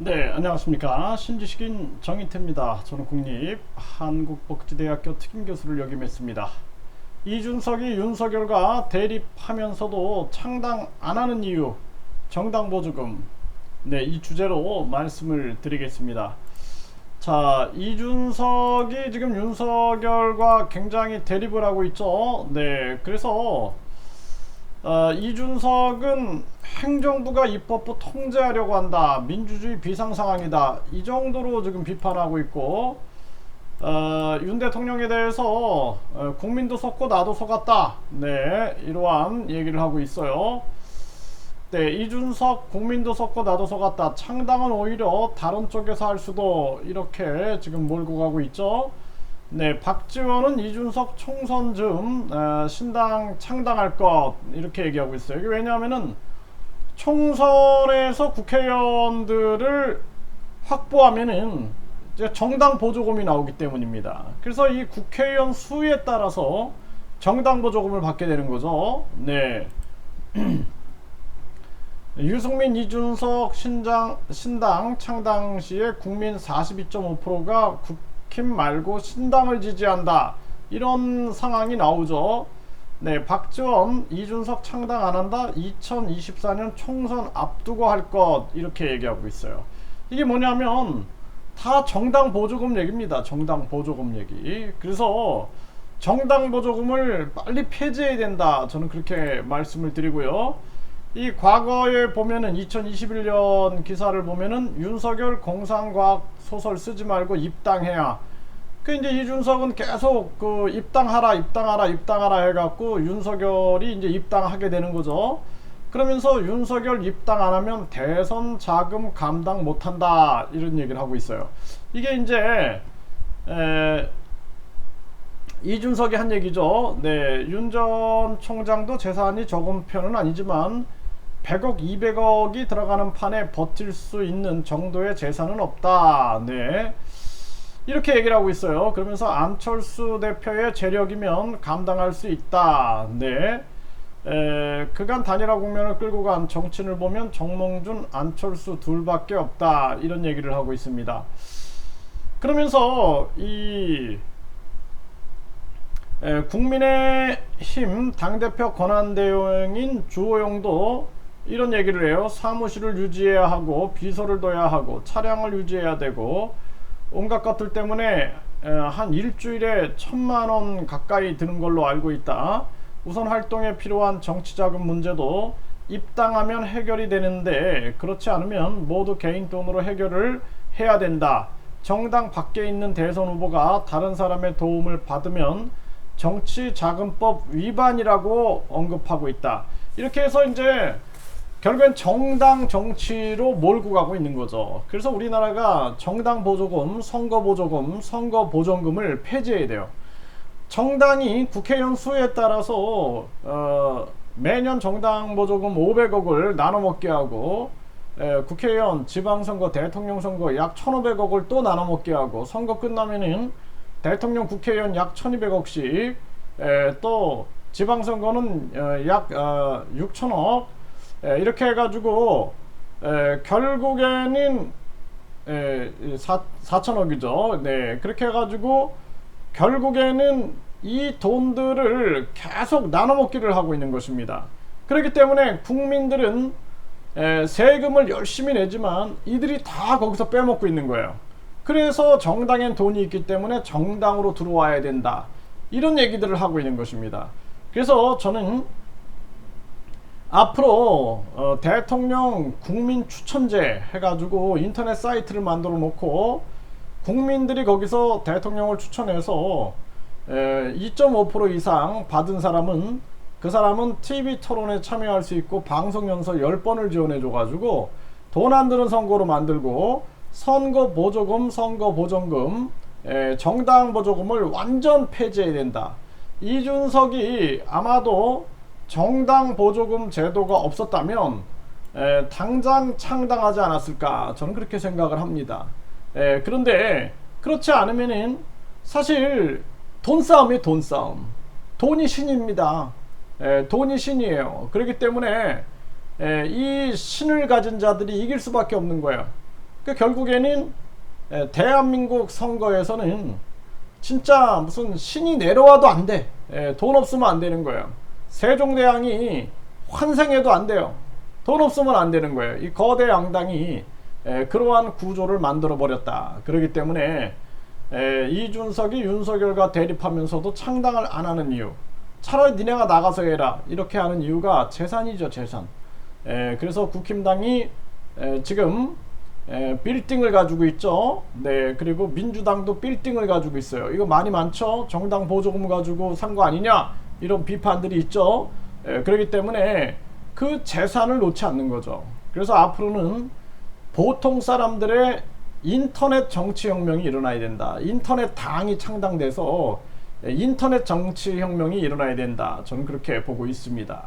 네, 안녕하십니까. 신지식인 정인태입니다. 저는 국립한국복지대학교 특임교수를 역임했습니다. 이준석이 윤석열과 대립하면서도 창당 안 하는 이유, 정당보조금. 네, 이 주제로 말씀을 드리겠습니다. 자, 이준석이 지금 윤석열과 굉장히 대립을 하고 있죠. 네, 그래서 이준석은 행정부가 입법부 통제하려고 한다. 민주주의 비상상황이다. 이 정도로 지금 비판하고 있고, 윤 대통령에 대해서 국민도 속고 나도 속았다. 네, 이러한 얘기를 하고 있어요. 네, 이준석 국민도 속고 나도 속았다. 창당은 오히려 다른 쪽에서 할 수도 이렇게 지금 몰고 가고 있죠. 네, 박지원은 이준석 총선 즈음 신당 창당할 것 이렇게 얘기하고 있어요. 이게 왜냐하면은 총선에서 국회의원들을 확보하면은 이제 정당 보조금이 나오기 때문입니다. 그래서 이 국회의원 수에 따라서 정당 보조금을 받게 되는 거죠. 네. 유승민, 이준석 신당 창당 시에 국민 42.5%가 국힘 말고 신당을 지지한다. 이런 상황이 나오죠. 네, 박지원, 이준석 창당 안 한다. 2024년 총선 앞두고 할 것 이렇게 얘기하고 있어요. 이게 뭐냐면 다 정당 보조금 얘기입니다. 정당 보조금 얘기. 그래서 정당 보조금을 빨리 폐지해야 된다. 저는 그렇게 말씀을 드리고요. 이 과거에 보면은 2021년 기사를 보면은 윤석열 공상과학 소설 쓰지 말고 입당해야. 그 이제 이준석은 계속 그 입당하라 해갖고 윤석열이 이제 입당하게 되는 거죠. 그러면서 윤석열 입당 안 하면 대선 자금 감당 못한다 이런 얘기를 하고 있어요. 이게 이제 이준석이 한 얘기죠. 네, 윤 전 총장도 재산이 적은 편은 아니지만 100억, 200억이 들어가는 판에 버틸 수 있는 정도의 재산은 없다. 네. 이렇게 얘기를 하고 있어요. 그러면서 안철수 대표의 재력이면 감당할 수 있다. 네. 그간 단일화 국면을 끌고 간 정치인을 보면 정몽준, 안철수 둘밖에 없다. 이런 얘기를 하고 있습니다. 그러면서 이 국민의힘 당대표 권한대행인 주호영도 이런 얘기를 해요. 사무실을 유지해야 하고 비서를 둬야 하고 차량을 유지해야 되고 온갖 것들 때문에 한 일주일에 1,000만원 가까이 드는 걸로 알고 있다. 우선 활동에 필요한 정치자금 문제도 입당하면 해결이 되는데 그렇지 않으면 모두 개인 돈으로 해결을 해야 된다. 정당 밖에 있는 대선 후보가 다른 사람의 도움을 받으면 정치자금법 위반이라고 언급하고 있다. 이렇게 해서 이제 결국엔 정당 정치로 몰고 가고 있는 거죠. 그래서 우리나라가 정당 보조금, 선거 보조금, 선거 보전금을 폐지해야 돼요. 정당이 국회의원 수에 따라서 매년 정당 보조금 500억을 나눠 먹게 하고 국회의원, 지방선거, 대통령 선거 약 1,500억을 또 나눠 먹게 하고 선거 끝나면은 대통령, 국회의원 약 1,200억씩 또 지방선거는 약 6천억 이렇게 해가지고 결국에는 4천억이죠. 네, 그렇게 해가지고 결국에는 이 돈들을 계속 나눠먹기를 하고 있는 것입니다. 그렇기 때문에 국민들은 세금을 열심히 내지만 이들이 다 거기서 빼먹고 있는 거예요. 그래서 정당엔 돈이 있기 때문에 정당으로 들어와야 된다. 이런 얘기들을 하고 있는 것입니다. 그래서 저는 앞으로 대통령 국민 추천제 해가지고 인터넷 사이트를 만들어 놓고 국민들이 거기서 대통령을 추천해서 2.5% 이상 받은 사람은 그 사람은 TV 토론에 참여할 수 있고 방송 연설 10번을 지원해 줘가지고 돈 안 드는 선거로 만들고 선거 보조금, 선거 보전금, 정당 보조금을 완전 폐지해야 된다. 이준석이 아마도 정당 보조금 제도가 없었다면 당장 창당하지 않았을까 저는 그렇게 생각을 합니다. 그런데 그렇지 않으면은 사실 돈 싸움이에요. 돈 싸움. 돈이 신입니다. 돈이 신이에요. 그렇기 때문에 이 신을 가진 자들이 이길 수밖에 없는 거예요. 그 결국에는 대한민국 선거에서는 진짜 무슨 신이 내려와도 안 돼. 돈 없으면 안 되는 거예요. 세종대왕이 환생해도 안 돼요. 돈 없으면 안 되는 거예요. 이 거대 양당이 그러한 구조를 만들어 버렸다. 그렇기 때문에 이준석이 윤석열과 대립하면서도 창당을 안 하는 이유, 차라리 니네가 나가서 해라 이렇게 하는 이유가 재산이죠. 재산. 그래서 국힘당이 지금 빌딩을 가지고 있죠. 네, 그리고 민주당도 빌딩을 가지고 있어요. 이거 많이 많죠. 정당 보조금 가지고 산 거 아니냐 이런 비판들이 있죠. 그렇기 때문에 그 재산을 놓지 않는 거죠. 그래서 앞으로는 보통 사람들의 인터넷 정치혁명이 일어나야 된다. 인터넷 당이 창당돼서 인터넷 정치혁명이 일어나야 된다. 저는 그렇게 보고 있습니다.